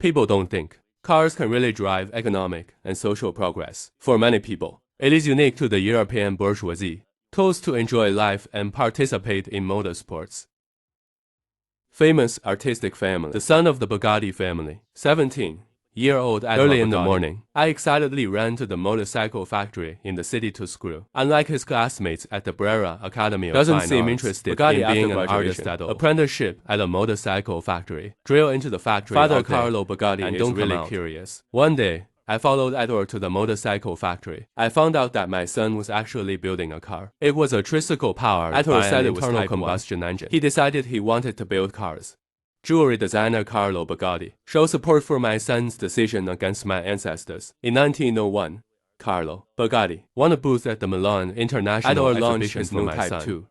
People don't think cars can really drive economic and social progress. For many people, it is unique to the European bourgeoisie, tools to enjoy life and participate in motorsports. Famous artistic family. The son of the Bugatti family, 17-year-old. Early in the morning, I excitedly ran to the motorcycle factory in the city to school. Unlike his classmates at the Brera Academy of Fine Arts, doesn't seem interested in being an artist at all. Apprenticeship at a motorcycle factory. Drill into the factory. Father Carlo Bugatti and is really curious. One day, I followed Ettore to the motorcycle factory. I found out that my son was actually building a car. It was a tricycle powered Ettore said it was internal combustion engine. He decided he wanted to build cars. Jewelry designer Carlo Bugatti showed support for my son's decision against my ancestors. In 1901, Carlo Bugatti won a booth at the Milan International Exhibition launched his new Type 2.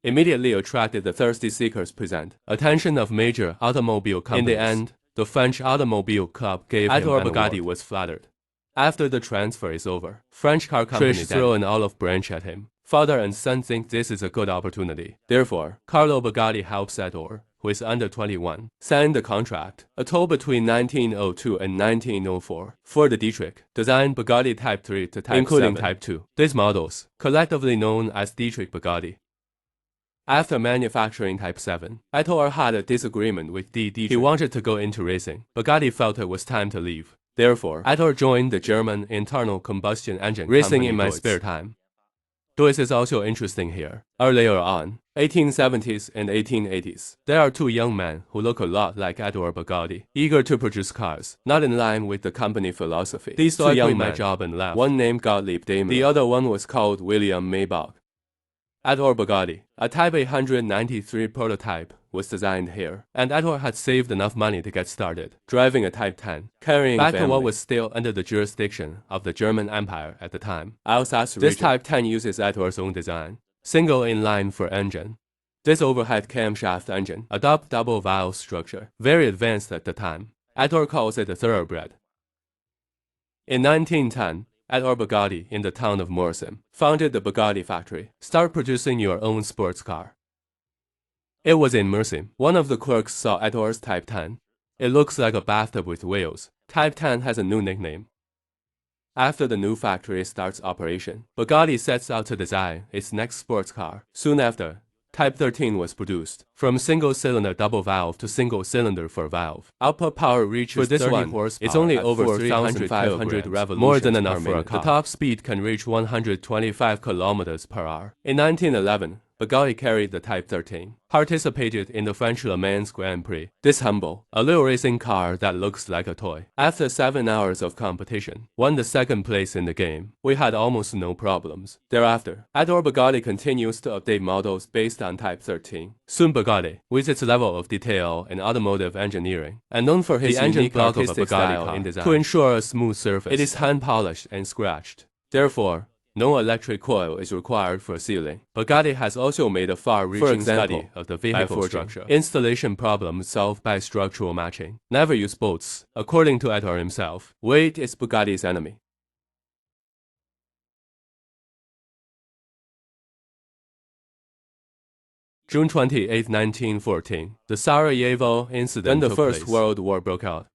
Immediately attracted the thirsty seekers present attention of major automobile companies. In the end, the French Automobile Club gave him an award. Bugatti was flattered. After the transfer is over, French car companies throw an olive branch at him. Father and son think this is a good opportunity. Therefore, Carlo Bugatti helps Ettore, who is under 21, sign the contract. A toll between 1902 and 1904. For the Dietrich, designed Bugatti Type 3 to Type 7, including Type 2. These models, collectively known as Dietrich Bugatti. After manufacturing Type 7, Ettore had a disagreement with Dietrich. He wanted to go into racing. Bugatti felt it was time to leave. Therefore, Ettore joined the German internal combustion engine racing in my spare time. Deutz is also interesting here. Earlier on, 1870s and 1880s, there are two young men who look a lot like Ettore Bugatti, eager to produce cars, not in line with the company philosophy. These two young men, my job and left. One named Gottlieb Daimler. The other one was called William Maybach. Ettore Bugatti, a Type 893 prototype, was designed here, and Ettore had saved enough money to get started, driving a Type 10, carrying back to what was still under the jurisdiction of the German Empire at the time. Alsace region. This Type 10 uses Ettore's own design, single inline for engine. This overhead camshaft engine, a double valve structure, very advanced at the time. Ettore calls it a thoroughbred. In 1910, Ettore Bugatti in the town of Morsim founded the Bugatti factory. Start producing your own sports car. It was in Morsim. One of the clerks saw Ettore's Type 10. It looks like a bathtub with wheels. Type 10 has a new nickname. After the new factory starts operation, Bugatti sets out to design its next sports car. Soon after, Type 13 was produced. From single-cylinder double valve to single-cylinder four valve. Output power reaches 30 horsepower. It's only over 3,500 revolutions, more than enough for a car. The top speed can reach 125 kilometers per hour. In 1911, Bugatti carried the Type 13, participated in the French Le Mans Grand Prix. This humble, a little racing car that looks like a toy. After 7 hours of competition, won the second place in the game. We had almost no problems. Thereafter, Ettore Bugatti continues to update models based on Type 13. Soon Bugatti, with its level of detail in automotive engineering, and known for his engine block of a Bugatti style in design, to ensure a smooth surface, it is hand-polished and scratched. Therefore, no electric coil is required for sealing. Bugatti has also made a far-reaching study of the vehicle structure. Installation problems solved by structural matching. Never use bolts. According to Ettore himself, weight is Bugatti's enemy. June 28, 1914, the Sarajevo incident took place. Then the First World War broke out.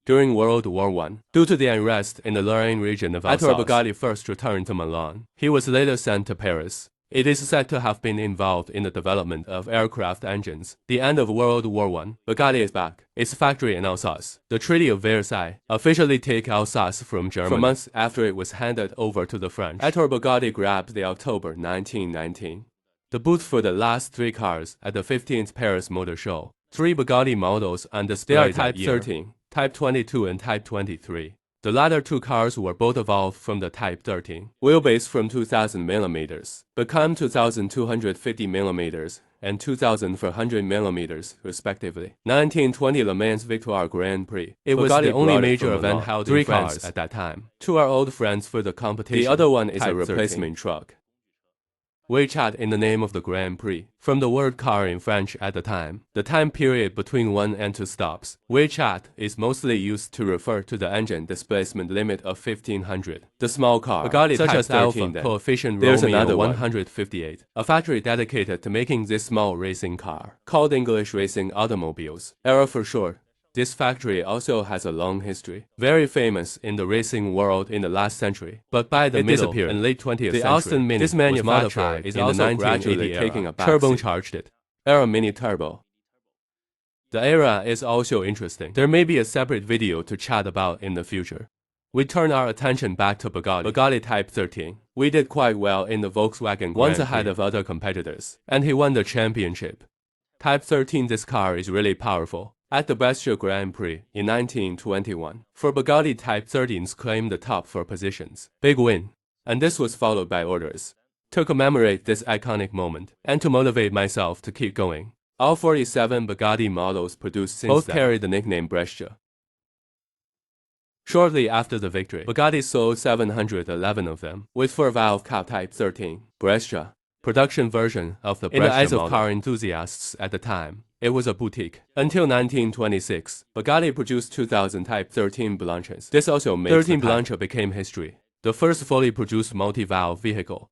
During World War I, due to the unrest in the Lorraine region of Alsace, Ettore Bugatti first returned to Milan. He was later sent to Paris. It is said to have been involved in the development of aircraft engines. The end of World War I, Bugatti is back. Its factory in Alsace. The Treaty of Versailles officially take Alsace from Germany. For months after it was handed over to the French, Ettore Bugatti grabbed the October 1919. The booth for the last 3 cars at the 15th Paris Motor Show. 3 Bugatti models on display. They are Type 13. Type 22 and Type 23. The latter 2 cars were both evolved from the Type 13. Wheelbase from 2,000 mm, become 2,250 mm and 2,400 mm respectively. 1920 Le Mans Victoire Grand Prix. It was the only major event held in France at that time. 2 are old friends for the competition. The other one is a replacement truck. Weichert in the name of the Grand Prix, from the word car in French at the time. The time period between 1 and 2 stops. Weichert is mostly used to refer to the engine displacement limit of 1,500. The small car, Bugatti such as Alpha, coefficient Romeo 158, a factory dedicated to making this small racing car, called English Racing Automobiles, era for short, This factory also has a long history, very famous in the racing world in the last century. But by the middle and late 20th century, Austin Mini this manufacturer is also gradually taking a turbocharged it. Era Mini Turbo. The era is also interesting. There may be a separate video to chat about in the future. We turn our attention back to Bugatti Type 13. We did quite well in the Volkswagen once ahead of other competitors, and he won the championship. Type 13, this car is really powerful. At the Brescia Grand Prix in 1921, for Bugatti Type 13s claimed the top 4 positions. Big win. And this was followed by orders. To commemorate this iconic moment, and to motivate myself to keep going, all 47 Bugatti models produced since both carry the nickname Brescia. Shortly after the victory, Bugatti sold 711 of them, with 4-valve cap Type 13, Brescia, production version of the Brescia model. In the eyes of car enthusiasts at the time, it was a boutique. Until 1926, Bugatti produced 2,000 Type 13 Blanches. This also made 13 Blanche became history, the first fully produced multi-valve vehicle.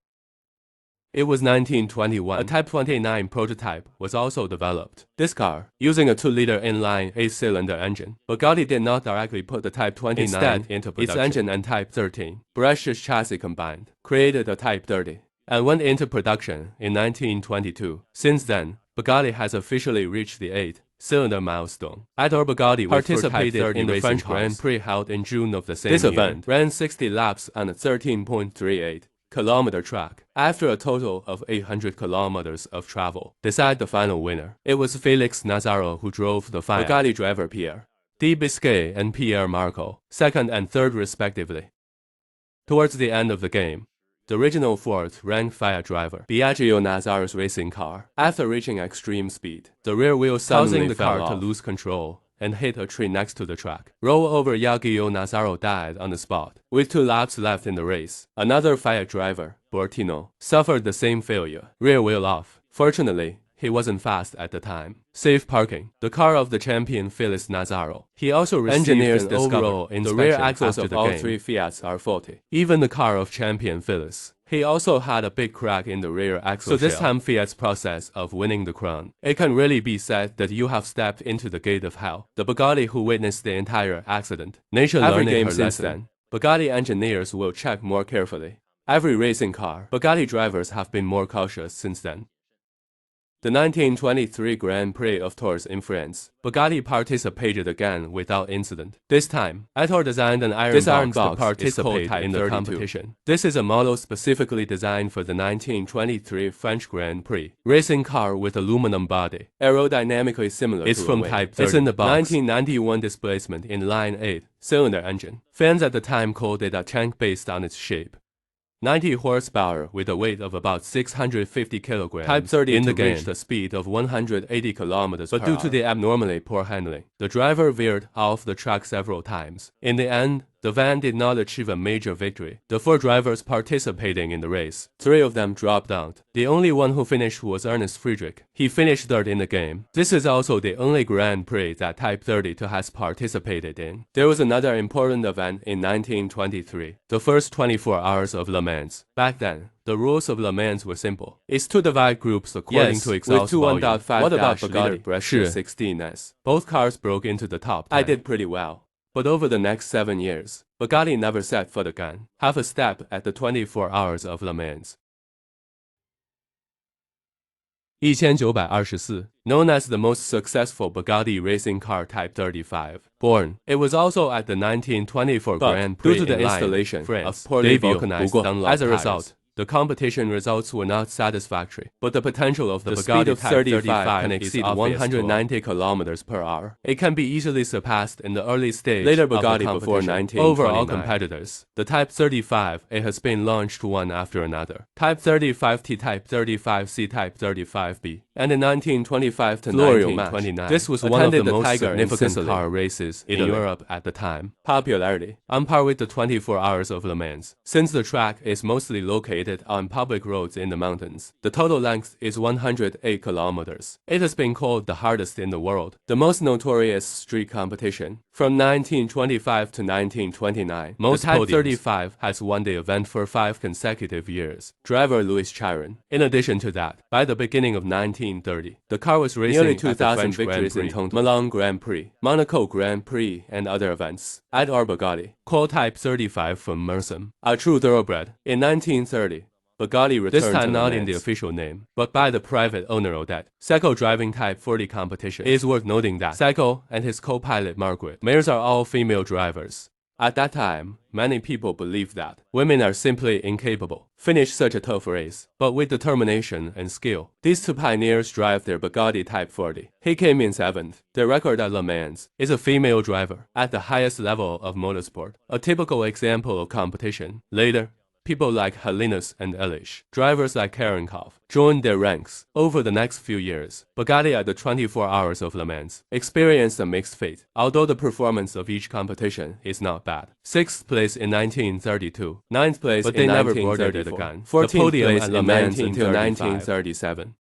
It was 1921. A Type 29 prototype was also developed. This car, using a 2-liter inline 8-cylinder engine, Bugatti did not directly put the Type 29 into production. Its engine and Type 13, Brescia's chassis combined, created the Type 30, and went into production in 1922. Since then, Bugatti has officially reached the 8-cylinder milestone. Ettore Bugatti participated in the French Grand Prix held in June of the same year. This event ran 60 laps on a 13.38-kilometer track. After a total of 800 kilometers of travel, decide the final winner. It was Felix Nazzaro who drove the final. Bugatti driver Pierre Di Biscay and Pierre Marco, second and third respectively. Towards the end of the game, the original fourth-ranked Fiat driver, Biagio Nazzaro's racing car, after reaching extreme speed, the rear wheel suddenly fell off, causing the car to lose control and hit a tree next to the track. Rollover Biagio Nazzaro died on the spot. With 2 laps left in the race, another Fiat driver, Bortino, suffered the same failure. Rear wheel off. Fortunately, he wasn't fast at the time. Safe parking. The car of the champion Felix Nazzaro. He also received an overall inspection. The rear axles of all 3 Fiats are faulty. Even the car of champion Felix. He also had a big crack in the rear axle shell. So this time Fiat's process of winning the crown. It can really be said that you have stepped into the gate of hell. The Bugatti who witnessed the entire accident. Nature learned her lesson. Bugatti engineers will check more carefully. Every racing car. Bugatti drivers have been more cautious since then. The 1923 Grand Prix of Tours in France, Bugatti participated again without incident. This time, Ettore designed an iron box to participate in the competition. This is a model specifically designed for the 1923 French Grand Prix. Racing car with aluminum body, aerodynamically similar to from Type 30. It's in the box. 1991 displacement in line 8-cylinder engine. Fans at the time called it a tank based on its shape. 90 horsepower with a weight of about 650 kilograms. Type 30 in the game reached a speed of 180 kilometers per hour. But due to the abnormally poor handling, the driver veered off the track several times. In the end, the van did not achieve a major victory. The 4 drivers participating in the race, 3 of them dropped out. The only one who finished was Ernest Friedrich. He finished third in the game. This is also the only Grand Prix that Type 32 has participated in. There was another important event in 1923, the first 24 hours of Le Mans. Back then, the rules of Le Mans were simple. It's to divide groups according to exhaust volume. What about Bugatti Brescia 16S? Both cars broke into the top 10. I did pretty well. But over the next 7 years, Bugatti never set foot again, half a step at the 24 hours of Le Mans. 1924, known as the most successful Bugatti racing car Type 35, born. It was also at the 1924 Grand Prix due to the installation of poorly vulcanized Dunlop tires. As a result, the competition results were not satisfactory, but the potential of the Bugatti Type 35 can exceed 190 kilometers per hour. It can be easily surpassed in the early stage later Bugatti of the before 1929. Over all competitors, the Type 35 it has been launched one after another. Type 35T, Type 35C, Type 35B, and in 1925 to 1929, this was one of the most significant car races in Europe at the time. Popularity on par with the 24 hours of Le Mans, since the track is mostly located on public roads in the mountains. The total length is 108 kilometers. It has been called the hardest in the world. The most notorious street competition, From 1925 to 1929, the Type 35 has won the event for 5 consecutive years. Driver Louis Chiron. In addition to that, by the beginning of 1930, the car was racing nearly 2,000 victories in total. Milan Grand Prix, Monaco Grand Prix, and other events. At our Bugatti, called Type 35 from Mersem, a true thoroughbred. In 1930, Bugatti returned this time not in the official name, but by the private owner Odette. Cycle driving Type 40 competition. It is worth noting that Cycle and his co-pilot Margaret Mayers are all female drivers. At that time, many people believed that women are simply incapable finish such a tough race, but with determination and skill, these two pioneers drive their Bugatti Type 40. He came in 7th. The record at Le Mans is a female driver at the highest level of motorsport, a typical example of competition. Later, people like Helinus and Elish, drivers like Karenkov, joined their ranks. Over the next few years, Bugatti at the 24 Hours of Le Mans experienced a mixed fate, although the performance of each competition is not bad. 6th place in 1932, 9th place but they never boarded the gun. 14th place at Le Mans until 1937.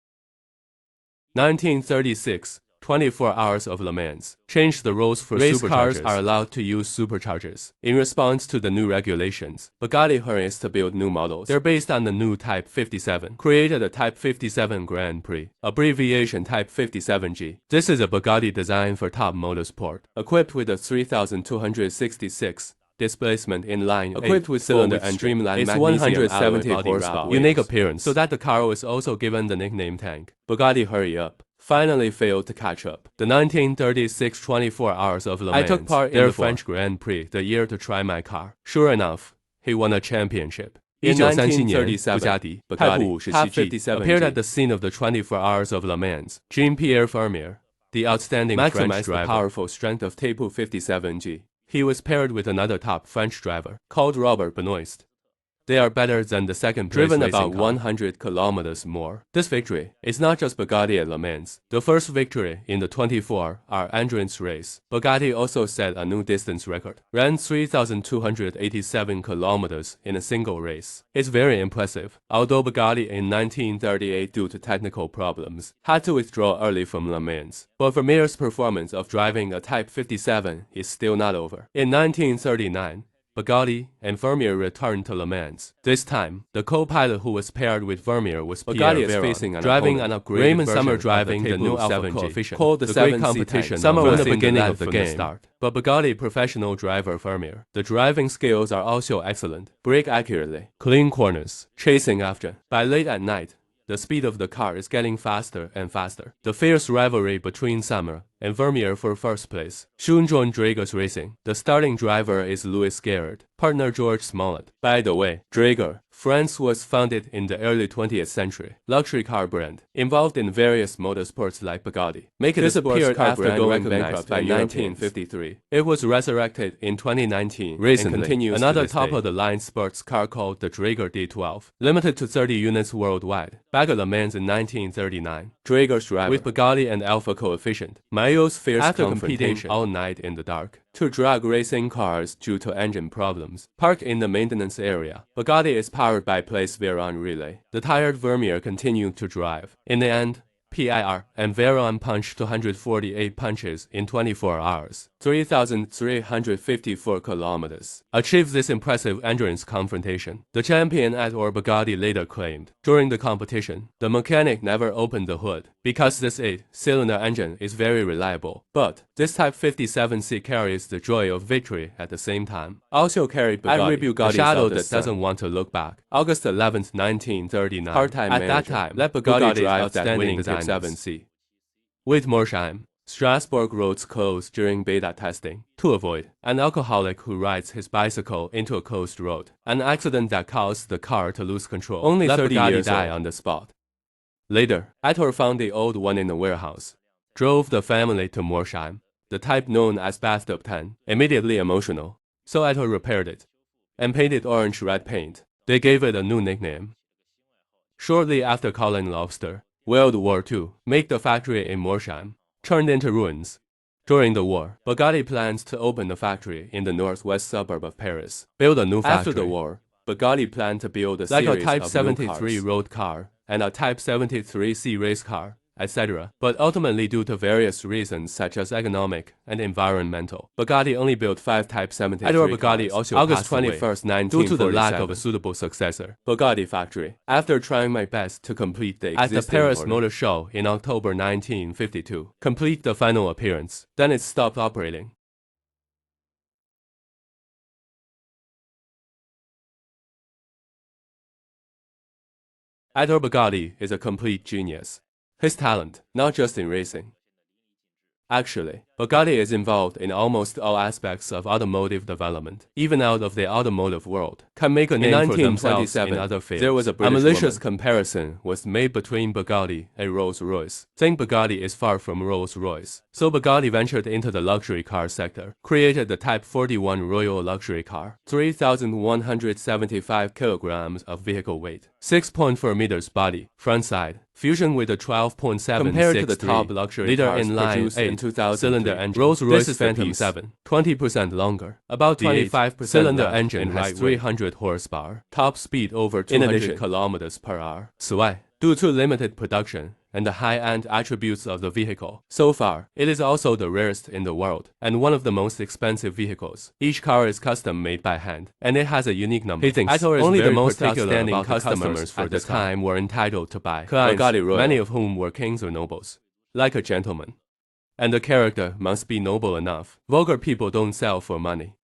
1936, 24 Hours of Le Mans changed the rules for race cars are allowed to use superchargers. In response to the new regulations, Bugatti hurries to build new models. They're based on the new Type 57, created a Type 57 Grand Prix, abbreviation Type 57G. This is a Bugatti designed for top motorsport, equipped with a 3,266 displacement inline, equipped with cylinder and streamlined magnesium 170 horsepower, unique appearance, so that the car was also given the nickname Tank. Bugatti Hurry Up finally failed to catch up. The 1936 24 Hours of Le Mans, I took part in the French Grand Prix the year to try my car. Sure enough, he won a championship. In 1937, Bugatti appeared at the scene of the 24 Hours of Le Mans. Jean-Pierre Vermeer, the outstanding French driver, the powerful strength of Type 57G. He was paired with another top French driver called Robert Benoist. They are better than the second place driven about 100 kilometers more. This victory is not just Bugatti at Le Mans, the first victory in the 24-hour endurance race. Bugatti also set a new distance record, ran 3,287 kilometers in a single race. It's very impressive, although Bugatti in 1938 due to technical problems had to withdraw early from Le Mans. But Vermeer's performance of driving a Type 57 is still not over. In 1939, Bugatti and Vermeer returned to Le Mans. This time, the co-pilot who was paired with Vermeer was Bugatti is facing an driving an upgraded Raymond Summer driving the new Alpha coefficient called the great competition. Summer was the beginning of the game, but Bugatti professional driver Vermeer. The driving skills are also excellent. Brake accurately, clean corners, chasing after. By late at night, the speed of the car is getting faster and faster. The fierce rivalry between Summer and Vermeer for first place soon joined Drager's racing. The starting driver is Louis Garrett, partner George Smollett. By the way, Drager, France was founded in the early 20th century. Luxury car brand, involved in various motorsports like Bugatti. Disappeared after going bankrupt by 1953. It was resurrected in 2019 recently, and continues another top-of-the-line sports car called the Drager D12, limited to 30 units worldwide. Back at Le Mans in 1939, Drager's driver with Bugatti and Alpha coefficient. Mayo's fierce after competing all night in the dark to drag racing cars due to engine problems. Parked in the maintenance area, Bugatti is powered by Place Veyron relay. The tired Vermeer continued to drive. In the end, PIR and Veyron punched 248 punches in 24 hours, 3,354 kilometers. Achieved this impressive endurance confrontation. The champion at or Bugatti later claimed, during the competition, the mechanic never opened the hood, because this 8-cylinder engine is very reliable. But this Type 57C carries the joy of victory at the same time. Also carried Bugatti, the shadow that doesn't want to look back. August 11, 1939. Part-time at that time, let Bugatti drive that winning Type 7C. With Mersheim, Strasbourg roads closed during beta testing to avoid an alcoholic who rides his bicycle into a closed road, an accident that caused the car to lose control. Only 30 years die on the spot. Later, Ettore found the old one in a warehouse, drove the family to Mersheim, the type known as Bathtub 10, immediately emotional, so Ettore repaired it and painted orange-red paint. They gave it a new nickname. Shortly after Colin Lobster, World War II, made the factory in Mersheim, turned into ruins. During the war, Bugatti plans to open a factory in the northwest suburb of Paris, build a new factory. After the war, Bugatti planned to build a series of Type 73 road car and a Type 73C race car. etc. But ultimately, due to various reasons such as economic and environmental, Bugatti only built 5 Type 73 Edward Bugatti also August 21st, 1947, due to the lack of a suitable successor. Bugatti factory. After trying my best to complete the existing at the Paris Motor Show in October 1952, complete the final appearance, then it stopped operating. Ettore Bugatti is a complete genius. His talent, not just in racing. Actually, Bugatti is involved in almost all aspects of automotive development, even out of the automotive world, can make a name for themselves in other fields. There was a malicious comparison was made between Bugatti and Rolls-Royce. Think Bugatti is far from Rolls-Royce. So Bugatti ventured into the luxury car sector, created the Type 41 Royal luxury car, 3,175 kilograms of vehicle weight, 6.4 meters body, front side, fusion with a 12.7 compared to the top luxury leader in line 8 cylinder engine. Rolls-Royce Phantom 7, 20% longer, about 25% cylinder engine has 300 horsepower, top speed over 200 kilometers per hour. 此外, due to limited production and the high-end attributes of the vehicle, so far, it is also the rarest in the world and one of the most expensive vehicles. Each car is custom-made by hand, and it has a unique number. He thinks only the most outstanding customers for the time were entitled to buy Bugatti Royal, many of whom were kings or nobles, like a gentleman. And the character must be noble enough. Vulgar people don't sell for money.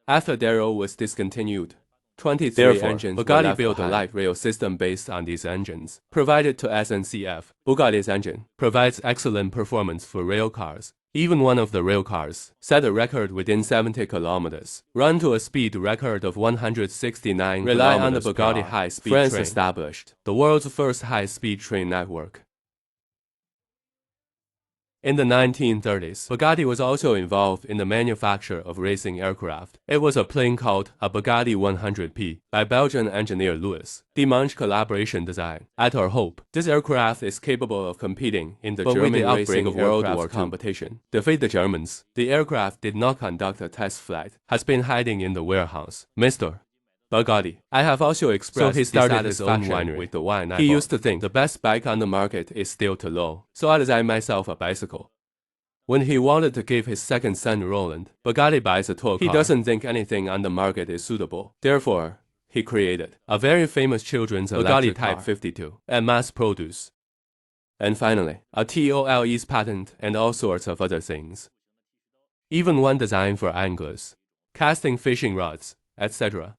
After Darrow was discontinued, 23 engines Bugatti built a light rail system based on these engines, provided to SNCF. Bugatti's engine provides excellent performance for rail cars. Even one of the rail cars set a record within 70 kilometers, run to a speed record of 169 rely on the Bugatti high-speed train. France established the world's first high-speed train network. In the 1930s, Bugatti was also involved in the manufacture of racing aircraft. It was a plane called a Bugatti 100P by Belgian engineer Louis Dimanche collaboration design. At our hope, this aircraft is capable of competing in the German racing of World War competition. Defeat the Germans. The aircraft did not conduct a test flight, has been hiding in the warehouse. Mr. Bugatti. I have also expressed so he started his own winery with the wine I bought. Used to think the best bike on the market is still too low, so I designed myself a bicycle. When he wanted to give his second son Roland Bugatti buys a toy car, he doesn't think anything on the market is suitable. Therefore, he created a very famous children's Bugatti Type 52 and mass produce. And finally, a TOLE's patent and all sorts of other things. Even one designed for anglers, casting fishing rods, etc.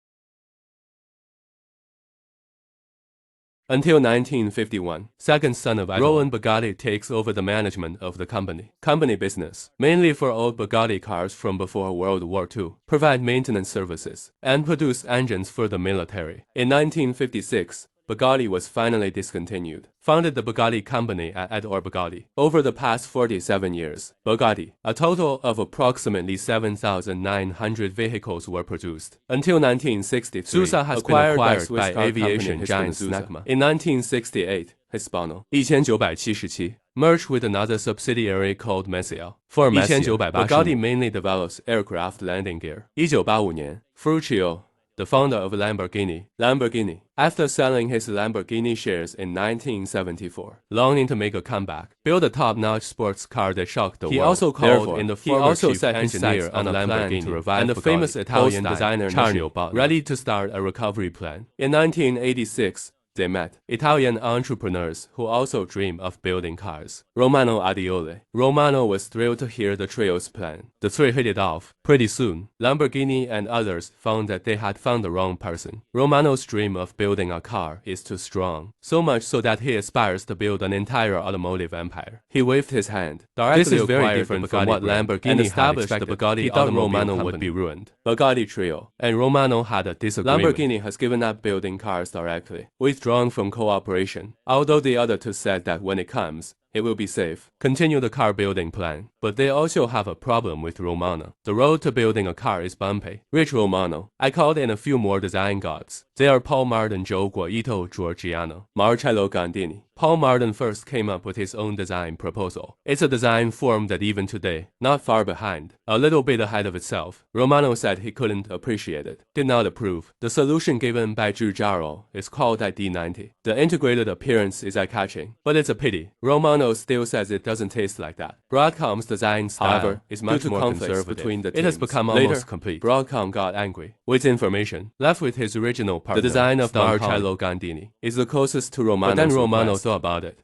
Until 1951, second son of Roland Bugatti takes over the management of the company business, mainly for old Bugatti cars from before World War II, provide maintenance services, and produce engines for the military. In 1956, Bugatti was finally discontinued. Founded the Bugatti company at Ettore Bugatti. Over the past 47 years, Bugatti, a total of approximately 7,900 vehicles were produced. Until 1963, Sousa has been acquired by aviation giant Snecma. In 1968, Hispano 1977 merged with another subsidiary called Messiel. For Messiel, Bugatti mainly develops aircraft landing gear. 1985年, Ferruccio, the founder of Lamborghini, after selling his Lamborghini shares in 1974, longing to make a comeback, built a top-notch sports car that shocked the world. He also called in the former chief engineer on a plan to revive and the famous Italian designer Chiron, ready to start a recovery plan. In 1986, they met Italian entrepreneurs who also dream of building cars. Romano Adiole. Romano was thrilled to hear the trio's plan. The three hit it off. Pretty soon, Lamborghini and others found that they had found the wrong person. Romano's dream of building a car is too strong, so much so that he aspires to build an entire automotive empire. He waved his hand. This is very different from what Lamborghini established the Bugatti. He thought Romano would be ruined. Bugatti trio and Romano had a disagreement. Lamborghini has given up building cars directly, withdrawn from cooperation, although the other two said that when it comes, it will be safe. Continue the car building plan. But they also have a problem with Romano. The road to building a car is bumpy. Rich Romano. I called in a few more design gods. They are Paul Martin, Joe Guaito, Giorgiano, Marcello Gandini. Paul Martin first came up with his own design proposal. It's a design form that even today, not far behind, a little bit ahead of itself. Romano said he couldn't appreciate it, did not approve. The solution given by Giugiaro is called ID90. The integrated appearance is eye-catching, but it's a pity. Romano Romano still says it doesn't taste like that. Broadcom's design style, however, is much more conservative. Between the teams, it has become almost complete. Broadcom got angry with information, left with his original partner. The design of the Marcello Gandini is the closest to Romano's. But then Romano thought about it.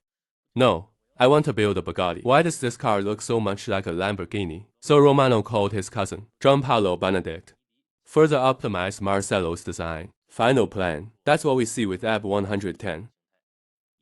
No, I want to build a Bugatti. Why does this car look so much like a Lamborghini? So Romano called his cousin, Gianpaolo Benedict, further optimized Marcello's design. Final plan. That's what we see with AB 110.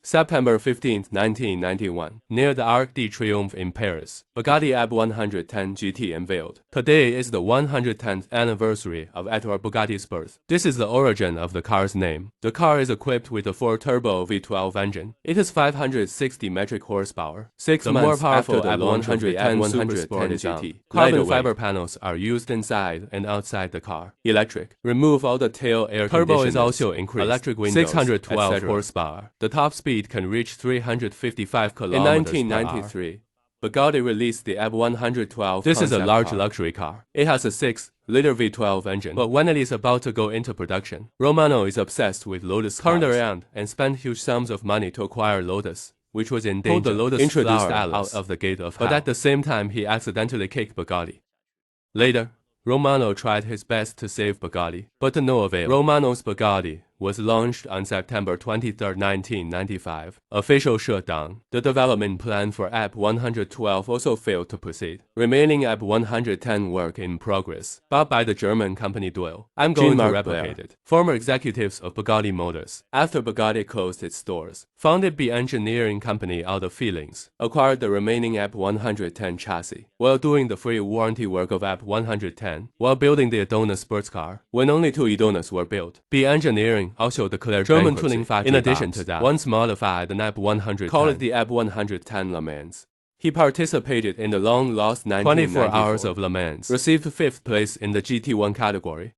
September 15, 1991, near the Arc de Triomphe in Paris, Bugatti AB 110 GT unveiled. Today is the 110th anniversary of Ettore Bugatti's birth. This is the origin of the car's name. The car is equipped with a 4-turbo V12 engine. It has 560 metric horsepower, 6 months more powerful after the launch of the AB 110 GT. Carbon fiber panels are used inside and outside the car. Electric. Remove all the tail air conditioners. Turbo is also increased. Electric windows, 612 horsepower. The top speed can reach 355 km/h. In 1993, Bugatti released the AB 112. This is a large luxury car. It has a 6-liter V12 engine, but when it is about to go into production, Romano is obsessed with Lotus cars. Turned around and spent huge sums of money to acquire Lotus, which was in danger. Pulled the Lotus introduced Alice out of the gate of hell. But at the same time, he accidentally kicked Bugatti. Later, Romano tried his best to save Bugatti, but to no avail. Romano's Bugatti was launched on September 23, 1995. Official shutdown. The development plan for AB 112 also failed to proceed. Remaining AB 110 work in progress, bought by the German company Duell. I'm going to replicate it. Former executives of Bugatti Motors, after Bugatti closed its stores, founded B engineering company out of feelings, acquired the remaining AB 110 chassis, while doing the free warranty work of AB 110, while building the Idona sports car. When only 2 Idonas were built, B engineering also declared German tuning factory. In addition to that, once modified the AB 110, called it the AB 110 Le Mans. He participated in the long-lost 24 hours of Le Mans, received 5th place in the GT1 category.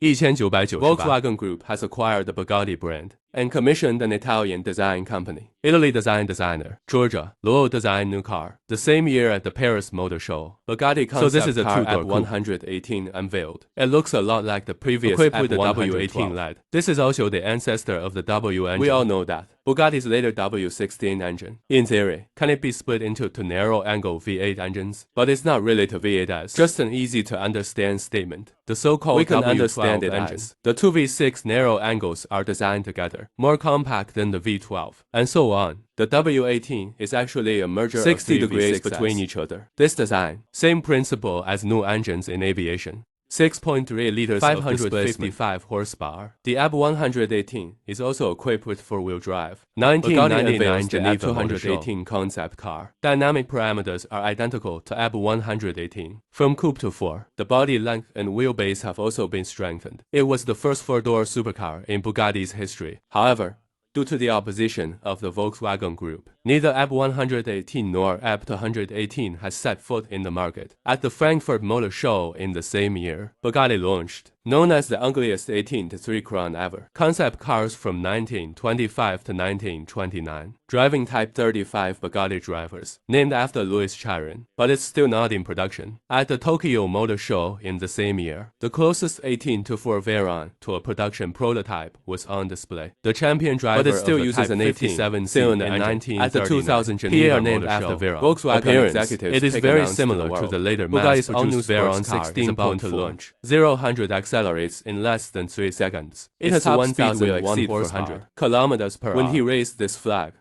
Volkswagen Group has acquired the Bugatti brand and commissioned an Italian design company. Italy designer, Giorgia Lowell designed new car. The same year at the Paris Motor Show, Bugatti concept car AB 118 unveiled. It looks a lot like the previous equipped with the W18 LED. This is also the ancestor of the W engine. We all know that. Bugatti's later W16 engine. In theory, can it be split into 2 narrow-angle V8 engines? But it's not really to V8s, just an easy-to-understand statement. The so-called W12 engines. The 2 V6 narrow angles are designed together, more compact than the V12, and so on. The W18 is actually a merger 60 of 3 degrees V6s between each other. This design, same principle as new engines in aviation. 6.3 liters 555 horsepower. The AB 118 is also equipped with 4-wheel drive. 1999 Geneva 218 concept car. Dynamic parameters are identical to AB 118. From coupe to 4, the body length and wheelbase have also been strengthened. It was the first 4-door supercar in Bugatti's history. However, due to the opposition of the Volkswagen Group, neither AB 118 nor AB 218 has set foot in the market. At the Frankfurt Motor Show in the same year, Bugatti launched, known as the ugliest 18-3 crown ever, concept cars from 1925 to 1929, driving Type 35 Bugatti drivers, named after Louis Chiron, but it's still not in production. At the Tokyo Motor Show in the same year, the closest 18-4 Veyron to a production prototype was on display. The champion driver, but it still uses an 87 cylinder engine. At the 2000 Geneva Motor Show, Volkswagen executives, it is very similar to the later Bugatti's all-new Veyron 16 about to launch. 0-100 accelerates in less than 3 seconds. It has 1,001 kilometers per hour. When he raised this flag,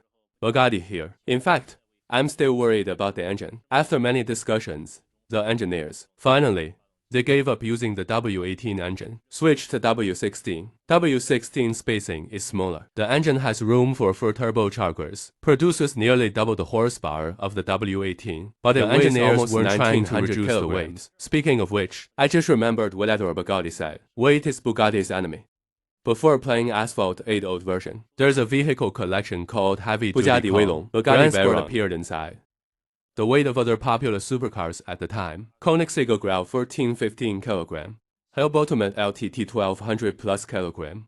Bugatti here. In fact, I'm still worried about the engine. After many discussions, the engineers, finally, they gave up using the W18 engine, switched to W16. W16 spacing is smaller. The engine has room for 4 turbochargers, produces nearly double the horsepower of the W18, but the engineers weren't trying to reduce the weight. Speaking of which, I just remembered what Ettore Bugatti said. Weight is Bugatti's enemy. Before playing Asphalt 8 old version, there's a vehicle collection called Heavy Duty Veyron. Bugatti Veyron appeared inside. The weight of other popular supercars at the time, Koenigsegg Grau 14-15 kg, Hellbottom LTT 1200 plus kg.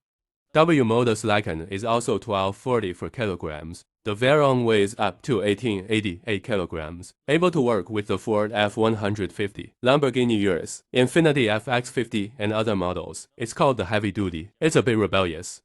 W motor silicon is also 1244 kilograms. The Veyron weighs up to 1888 kilograms, able to work with the Ford F-150, Lamborghini Urus, Infiniti FX50 and other models. It's called the heavy duty. It's a bit rebellious.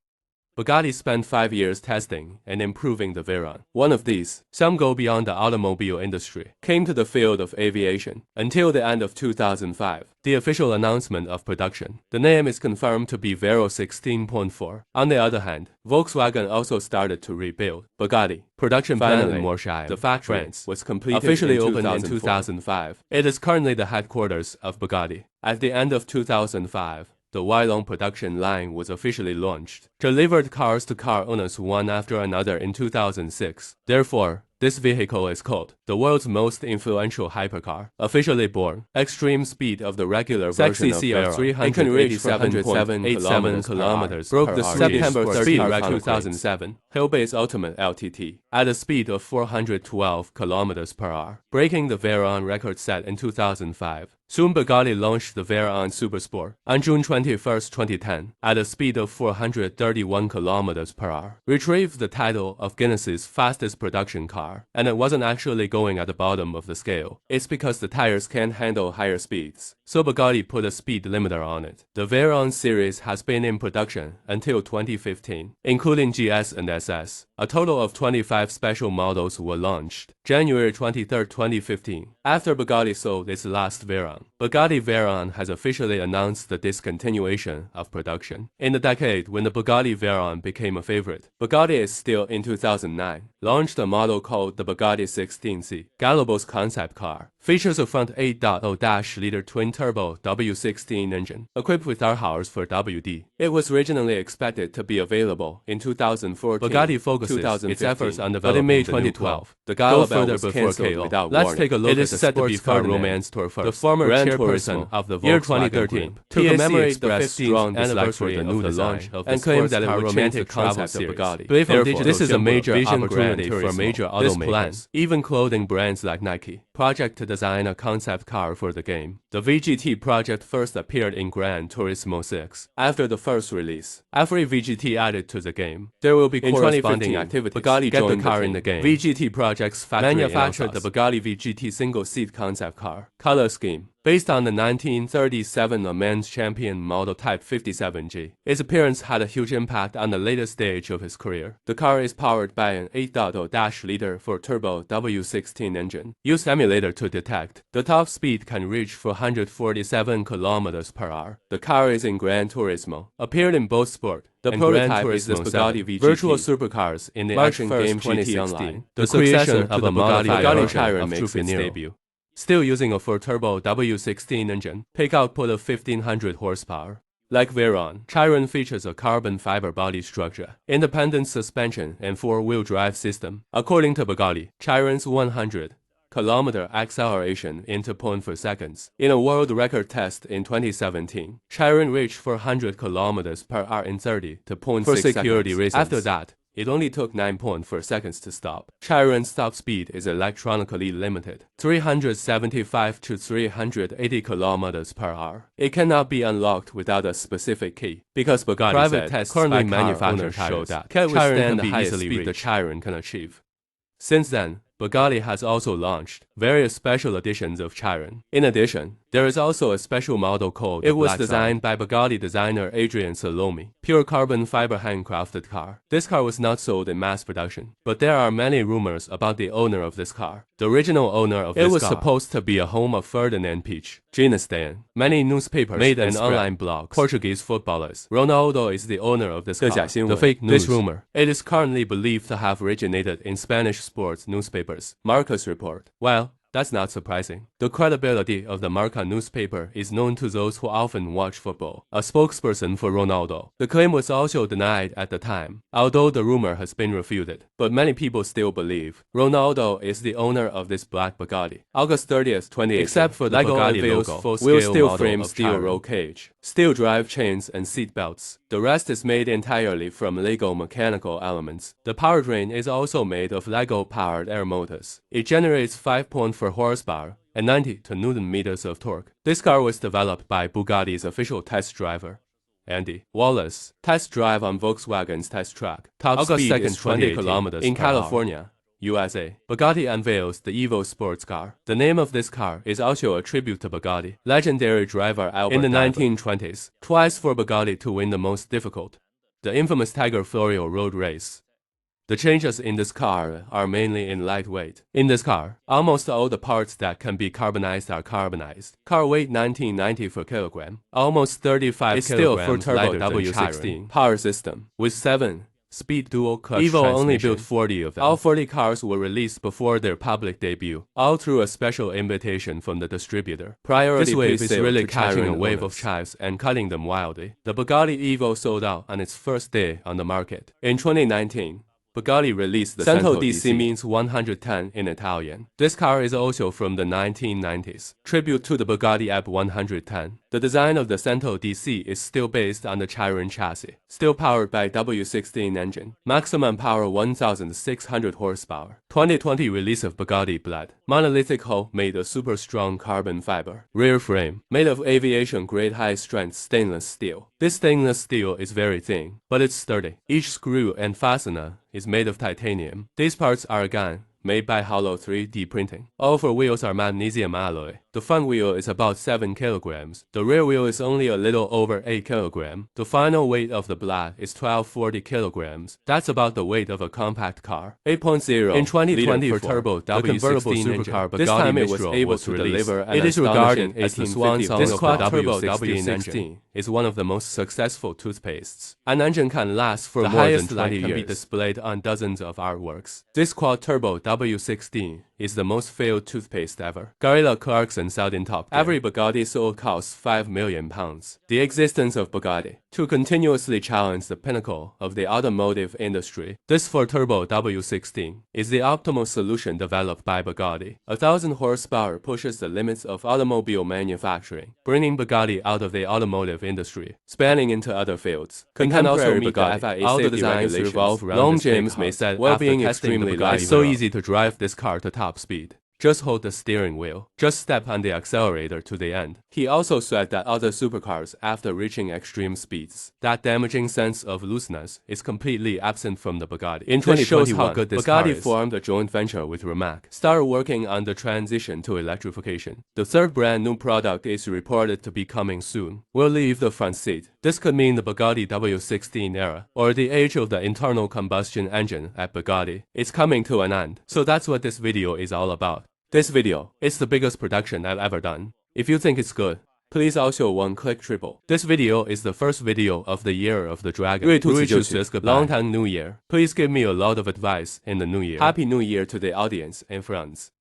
Bugatti spent 5 years testing and improving the Veyron. One of these, some go beyond the automobile industry, came to the field of aviation until the end of 2005. The official announcement of production. The name is confirmed to be Veyron 16.4. On the other hand, Volkswagen also started to rebuild. Bugatti production plant in Morsheim, the factory France, was completed officially opened in 2005. It is currently the headquarters of Bugatti. At the end of 2005, the Veyron production line was officially launched, delivered cars to car owners one after another in 2006. Therefore, this vehicle is called the world's most influential hypercar. Officially born, extreme speed of the regular version of Veyron, 387.87 kilometers broke the September 30 record 2007 hill-based ultimate LTT at a speed of 412 kilometers per hour, breaking the Veyron record set in 2005. Soon Bugatti launched the Veyron Supersport on June 21, 2010, at a speed of 431 kilometers per hour, retrieved the title of Guinness's fastest production car. And it wasn't actually going at the bottom of the scale. It's because the tires can't handle higher speeds, so Bugatti put a speed limiter on it. The Veyron series has been in production until 2015, including GS and SS. A total of 25 special models were launched January 23, 2015, after Bugatti sold its last Veyron. Bugatti Veyron has officially announced the discontinuation of production. In the decade when the Bugatti Veyron became a favorite, Bugatti is still in 2009, launched a model called the Bugatti 16C, Gallobo's concept car. Features a front 8.0-liter twin-turbo W16 engine, equipped with R-hours for WD. It was originally expected to be available in 2014. Bugatti focuses its efforts on developing in May 2012. The Gallo was cancelled without warning. Let's take a look at the sports car romance tour first. The former chairperson of the Volkswagen 2013 to commemorate the 15th anniversary of the launch of and claims that it would change the concept of Bugatti. Therefore, this is a major opportunity for major automakers, even clothing brands like Nike. Project to design a concept car for the game. The VGT project first appeared in Gran Turismo 6 after the first release. Every VGT added to the game, there will be corresponding activities. Bugatti get the car in the game. VGT projects factory manufactured the Bugatti VGT single-seat concept car. Color scheme. Based on the 1937 Le Mans Champion Model Type 57G, its appearance had a huge impact on the latest stage of his career. The car is powered by an 8.0-liter 4-turbo W16 engine, used emulator to detect. The top speed can reach 447 kilometers per hour. The car is in Gran Turismo, appeared in both sport. The prototype is the Bugatti VGT. Virtual supercars in the action game GT Online. The successor of the Bugatti Chiron makes its debut. Still using a 4-turbo W16 engine, peak output of 1500 horsepower. Like Veyron, Chiron features a carbon fiber body structure, independent suspension, and 4-wheel drive system. According to Bugatti, Chiron's 100-kilometer acceleration into 0.4 seconds. In a world record test in 2017, Chiron reached 400 kilometers per hour in 30 to 0.6 seconds. For security reasons. After that, it only took 9.4 seconds to stop. Chiron's top speed is electronically limited, 375 to 380 kilometers per hour. It cannot be unlocked without a specific key, because Bugatti private tests currently manufactured show that can withstand the highest speed the Chiron can achieve. Since then, Bugatti has also launched various special editions of Chiron. In addition, there is also a special model called It was designed by Bugatti designer Adrian Salome, pure carbon fiber handcrafted car. This car was not sold in mass production, but there are many rumors about the owner of this car. The original owner of this car. It was supposed to be a home of Ferdinand Peach, Ginestein. Many newspapers made and online blogs. Portuguese footballers. Ronaldo is the owner of this car. The fake news. This rumor. It is currently believed to have originated in Spanish sports newspapers. Marcas report. Well, that's not surprising. The credibility of the Marca newspaper is known to those who often watch football. A spokesperson for Ronaldo. The claim was also denied at the time, although the rumor has been refuted. But many people still believe Ronaldo is the owner of this black Bugatti. August 30th, 2018. Except for the Bugatti logo, full-scale steel frame steel roll cage, steel drive chains and seat belts. The rest is made entirely from Lego mechanical elements. The powertrain is also made of Lego-powered air motors. It generates 5.4 horsepower and 90 Newton-meters of torque. This car was developed by Bugatti's official test driver. Andy Wallace. Test drive on Volkswagen's test track. Top August speed 2nd, is 20 kilometers in per hour. California, USA. Bugatti unveils the Evo sports car. The name of this car is also a tribute to Bugatti legendary driver Albert. In the 1920s, twice for Bugatti to win the most difficult, the infamous Tiger Florio road race. The changes in this car are mainly in lightweight. In this car, almost all the parts that can be carbonized are carbonized. Car weight 1990 per kilogram, almost 35 It's still kilograms for turbo lighter than W16. Chiron. Power system with 7-speed dual clutch Evo transmission. only built 40 of them. All 40 cars were released before their public debut, all through a special invitation from the distributor. Priority this wave is really catching a wave of chives and cutting them wildly. The Bugatti Evo sold out on its first day on the market. In 2019, Bugatti released the Cento DC, means 110 in Italian. This car is also from the 1990s. Tribute to the Bugatti Ab 110. The design of the Cento DC is still based on the Chiron chassis, still powered by W16 engine. Maximum power 1,600 horsepower. 2020 release of Bugatti Blood. Monolithic hull made of super strong carbon fiber. Rear frame made of aviation grade high strength stainless steel. This stainless steel is very thin, but it's sturdy. Each screw and fastener is made of titanium. These parts are again made by hollow 3D printing. All four wheels are magnesium alloy. The front wheel is about 7 kilograms. The rear wheel is only a little over 8 kilograms. The final weight of the Blood is 1240 kilograms. That's about the weight of a compact car. 8.0 in 2020 for turbo the convertible W16 supercar engine. This time it was able to deliver an it is regarded as the swan song of the W16 engine. Is one of the most successful toothpastes. An engine can last for more than 20 years. Can be displayed on dozens of artworks. This quad turbo W16 is the most failed toothpaste ever. Gorilla Clarkson said in Top Gear, every Bugatti sold costs £5 million. The existence of Bugatti to continuously challenge the pinnacle of the automotive industry. This Ford Turbo W16 is the optimal solution developed by Bugatti. 1,000 horsepower pushes the limits of automobile manufacturing, bringing Bugatti out of the automotive industry, spanning into other fields. Contemporary Bugatti, all the designs revolve around Long James may said well being extremely light. It's so easy to drive this car to top speed. Just hold the steering wheel. Just step on the accelerator to the end. He also said that other supercars, after reaching extreme speeds, that damaging sense of looseness is completely absent from the Bugatti. In 2021, shows how good this Bugatti formed a joint venture with Rimac, started working on the transition to electrification. The third brand new product is reported to be coming soon. We'll leave the front seat. This could mean the Bugatti W16 era, or the age of the internal combustion engine at Bugatti. It's coming to an end. So that's what this video is all about. This video is the biggest production I've ever done. If you think it's good, please also one-click triple. This video is the first video of the year of the dragon. 2019 Long time New Year. Please give me a lot of advice in the new year. Happy New Year to the audience and friends.